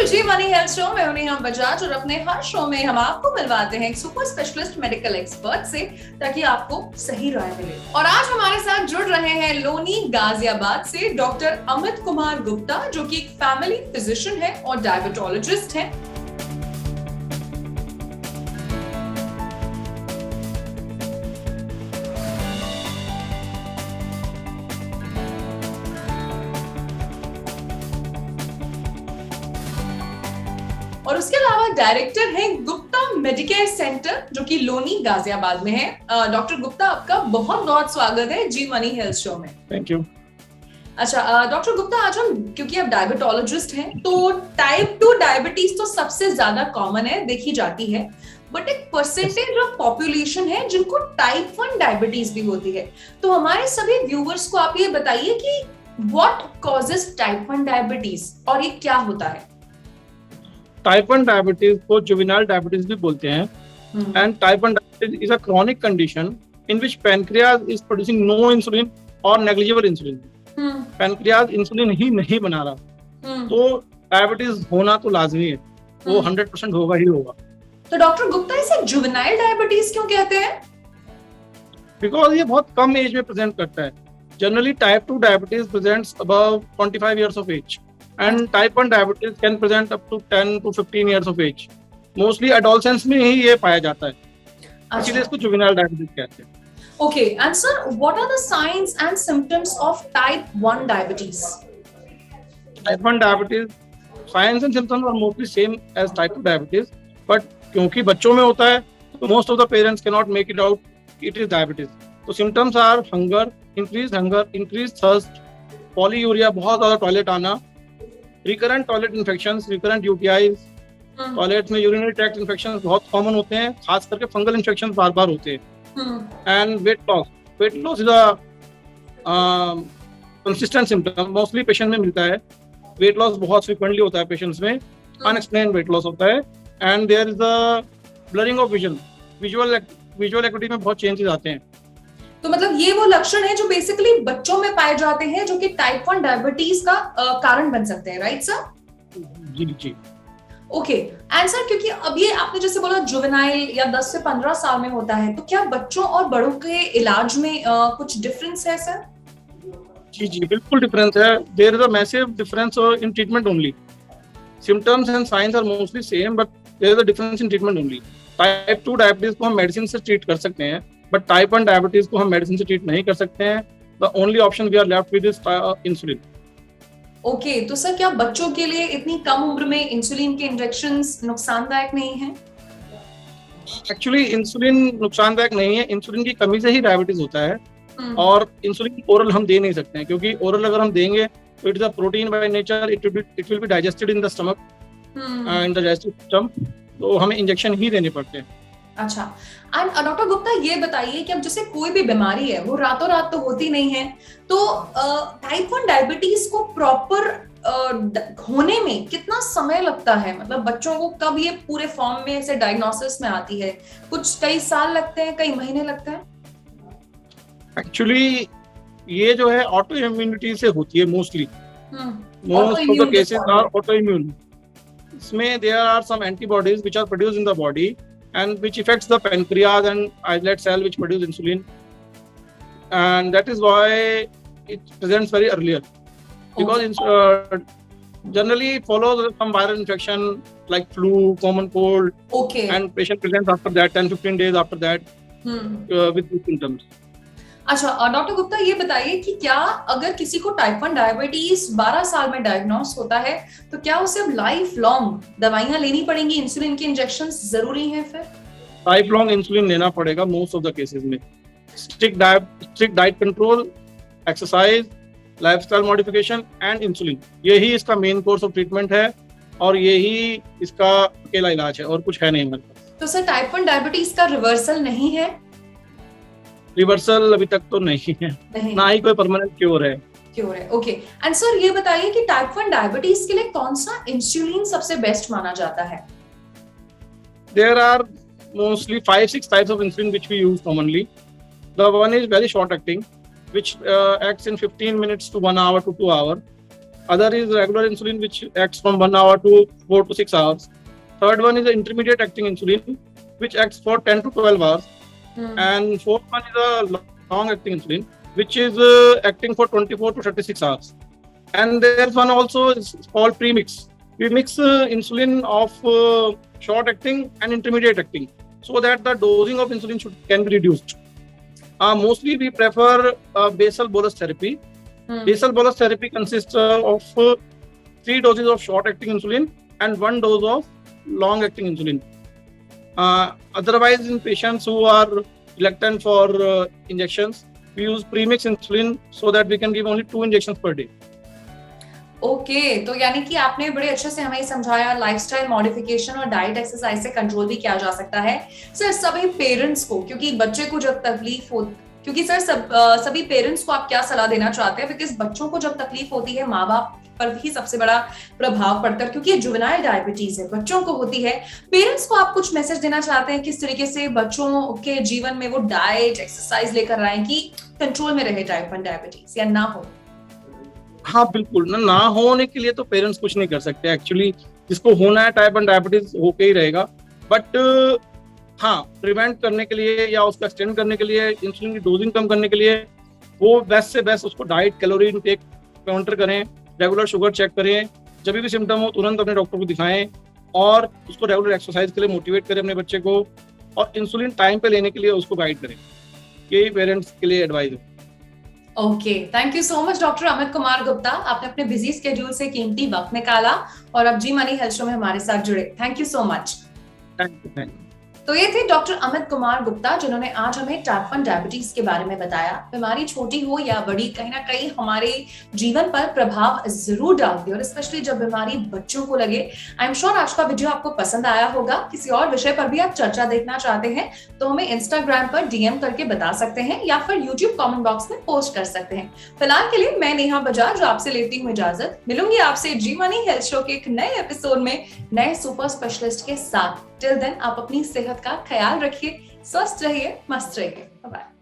To G money health show में उन्हें हम बजाज और अपने हर शो में हम आपको मिलवाते हैं एक सुपर स्पेशलिस्ट मेडिकल एक्सपर्ट से ताकि आपको सही राय मिले। और आज हमारे साथ जुड़ रहे हैं लोनी गाजियाबाद से डॉक्टर अमित कुमार गुप्ता, जो कि एक फैमिली फिजिशियन है और डायबिटोलॉजिस्ट है। और उसके अलावा डायरेक्टर हैं गुप्ता मेडिकेयर सेंटर, जो कि लोनी गाजियाबाद में है। डॉक्टर गुप्ता, आपका बहुत बहुत स्वागत है जी मनी हेल्थ शो में। Thank you. अच्छा डॉक्टर गुप्ता, आज हम, क्योंकि आप डायबिटोलॉजिस्ट हैं, तो टाइप 2 डायबिटीज तो सबसे ज्यादा कॉमन है, देखी जाती है, बट एक परसेंटेज ऑफ पॉपुलेशन है जिनको टाइप 1 डायबिटीज भी होती है। तो हमारे सभी व्यूवर्स को आप ये बताइए कि व्हाट कॉजेस टाइप 1 डायबिटीज और ये क्या होता है। टाइप 1 डायबिटीज को जुवेनाइल डायबिटीज भी बोलते हैं, and type 1 diabetes is a chronic condition in which pancreas is producing no insulin और नेग्लिजिबल इंसुलिन। पैनक्रियाज इंसुलिन ही नहीं बना रहा, तो डायबिटीज होना तो लाजमी है, वो 100% होगा ही होगा। तो डॉक्टर गुप्ता, इसे जुवेनाइल डायबिटीज क्यों कहते हैं? बिकॉज ये बहुत कम एज में प्रेजेंट करता है। Generally type 2 diabetes presents above 25 years of age, and type 1 diabetes can present up to 10 to 15 years of age. Mostly adolescents में ही ये पाया जाता है, इसलिए इसको जुवेनाइल डायबिटीज कहते हैं। Okay, and sir, what are the signs and symptoms of type 1 diabetes? Type 1 diabetes signs and symptoms are mostly same as type 2 diabetes, but क्योंकि बच्चों में होता है, तो most of the parents cannot make it out it is diabetes. तो symptoms are hunger, increased thirst, polyuria, बहुत ज़्यादा toilet आना, recurrent toilet infections, recurrent UTIs, toilet में यूरिनरी ट्रैक्ट इन्फेक्शंस बहुत कॉमन होते हैं, खास करके फंगल इन्फेक्शंस बार बार होते हैं। And weight loss is a consistent symptom, mostly patient में मिलता है। वेट लॉस बहुत फ्रीक्वेंटली होता है पेशेंट्स में, अनएक्सप्लेन्ड वेट लॉस होता है, and there is a blurring of vision, visual activity में बहुत चेंजेस आते हैं। तो मतलब ये वो लक्षण है जो बेसिकली बच्चों में पाए जाते हैं, जो कि टाइप 1 डायबिटीज का कारण बन सकते हैं, राइट सर? जी। ओके, एंड सर, क्योंकि अब ये आपने जैसे बोला जुवेनाइल या 10 से 15 साल में होता है, तो क्या बच्चों और बड़ों के इलाज में कुछ डिफरेंस है सर? जी, बिल्कुल डिफरेंस है। There is a massive difference in treatment only. Symptoms and science are mostly same, but there is a difference in treatment only. Type 2 diabetes को हम मेडिसिन से ट्रीट कर सकते हैं, बट टाइप 1 डायबिटीज को हम मेडिसिन से ट्रीट नहीं कर सकते हैं। The only option we are left with is insulin. Okay, तो सर क्या बच्चों के लिए इतनी कम उम्र में इंसुलिन के इंजेक्शंस नुकसानदायक नहीं हैं? एक्चुअली इंसुलिन नुकसानदायक नहीं है, इंसुलिन की कमी से ही डायबिटीज होता है। और इंसुलिन ओरल हम दे नहीं सकते हैं, क्योंकि ओरल अगर हम देंगे तो it is a protein by nature, it will be digested in the stomach, in the digestive system, तो हमें इंजेक्शन ही देने पड़ते हैं। अच्छा, एंड डॉक्टर गुप्ता, ये बताइए कि अब जैसे कोई भी बीमारी है वो रातों रात तो होती नहीं है, तो टाइप 1 डायबिटीज को प्रॉपर होने में कितना समय लगता है? मतलब बच्चों को कब ये पूरे फॉर्म में ऐसे डायग्नोसिस में आती है? कुछ कई साल लगते हैं, कई महीने लगते हैं? एक्चुअली ये जो है ऑटो इम्यूनिटी से होती है mostly. Most of the cases are autoimmune. इसमें there are some antibodies which are produced in the body and which affects the pancreas and islet cell which produce insulin, and that is why it presents very earlier, because generally it follows some viral infection like flu, common cold, okay, and patient presents after that 10-15 days after that with these symptoms. अच्छा doctor Gupta, ये बताइए कि क्या अगर किसी को type 1 diabetes 12 साल में डायग्नोस होता है, तो क्या उसे अब लाइफ लॉन्ग दवाइयां लेनी पड़ेंगी, इंसुलिन के इंजेक्शंस जरूरी हैं फिर? लाइफ लॉन्ग इंसुलिन लेना पड़ेगा मोस्ट ऑफ द केसेस में। Strict diet control, exercise, lifestyle modification and insulin, यही इसका मेन कोर्स ऑफ ट्रीटमेंट है, और यही इसका अकेला इलाज है, और कुछ है नहीं हमारे पास। तो सर टाइप 1 डायबिटीज का रिवर्सल नहीं है? रिवर्सल अभी तक तो नहीं है, ना ही कोई परमानेंट क्योर है। ओके, एंड सर ये बताइए कि टाइप 1 डायबिटीज के लिए कौन सा इंसुलिन सबसे बेस्ट माना जाता है? There are mostly 5-6 types of insulin which we use commonly. The one is very short acting, which acts in 15 minutes to 1 hour to 2 hours. Other is regular insulin, which acts from 1 hour to 4 to 6 hours. Third one is the intermediate acting insulin, which acts for 10 to 12 hours. And fourth one is a long acting insulin, which is acting for 24 to 36 hours. And there's one also is called premix. We mix insulin of short acting and intermediate acting so that the dosing of insulin can be reduced. Mostly we prefer basal bolus therapy. Basal bolus therapy consists of 3 doses of short acting insulin and 1 dose of long acting insulin. Otherwise, in patients who are reluctant for injections, we use premix insulin so that we can give only 2 injections per day. Okay तो यानी कि आपने बड़े अच्छे से हमें समझाया lifestyle modification और डाइट एक्सरसाइज से कंट्रोल भी किया जा सकता है। सर सभी पेरेंट्स को, क्योंकि बच्चे को जब तकलीफ हो, क्योंकि सर सभी पेरेंट्स को आप क्या सलाह देना चाहते हैं? बिकॉज बच्चों को जब तकलीफ होती है माँ बाप पर ही सबसे बड़ा प्रभाव पड़ता है, क्योंकि जुवेनाइल डायबिटीज है, बच्चों को होती है। पेरेंट्स को आप कुछ मैसेज देना चाहते हैं किस तरीके से बच्चों के जीवन में वो डाइट एक्सरसाइज लेकर आए कि कंट्रोल में रहे टाइप 1 डायबिटीज या ना हो? हाँ बिल्कुल, ना होने के लिए तो पेरेंट्स कुछ नहीं कर सकते एक्चुअली। जिसको होना है टाइप 1 डायबिटीज होके ही रहेगा। बट हाँ, प्रिवेंट करने के लिए या उसको एक्सटेंड करने के लिए, इंसुलिन की डोजिंग कम करने के लिए वो बेस्ट से बेस्ट उसको डाइट कैलोरी इनटेक मॉनिटर करें, रेगुलर शुगर चेक करें, जब भी सिम्टम हो तुरंत अपने डॉक्टर को दिखाएं और उसको रेगुलर एक्सरसाइज के लिए मोटिवेट करें अपने बच्चे को, और इंसुलिन टाइम पे लेने के लिए उसको गाइड करें। यही पेरेंट्स के लिए एडवाइस है। Okay, thank you so much doctor Amit Kumar Gupta. आपने अपने बिजी स्केड्यूल से कीमती वक्त निकाला और अब जी मनी हेल्थ शो में हमारे साथ जुड़े। Thank you so much. Thank you. तो ये थे डॉक्टर अमित कुमार गुप्ता जिन्होंने आज हमें टाइप 1 डायबिटीज के बारे में बताया। बीमारी छोटी हो या बड़ी, कहीं ना कहीं हमारे जीवन पर प्रभाव जरूर डालती है, और स्पेशली जब बीमारी बच्चों को लगे। आई एम श्योर आज का वीडियो आपको पसंद आया होगा। किसी और विषय पर भी आप चर्चा देखना चाहते हैं तो हमें इंस्टाग्राम पर डीएम करके बता सकते हैं या फिर यूट्यूब कॉमेंट बॉक्स में पोस्ट कर सकते हैं। फिलहाल के लिए मैं नेहा बजाज आपसे लेती हूँ इजाजत। मिलूंगी आपसे जी मनी हेल्थ शो के एक नए एपिसोड में नए सुपर स्पेशलिस्ट के साथ। टिल देन आप अपनी सेहत का ख्याल रखिए, स्वस्थ रहिए, मस्त रहिए। Bye bye.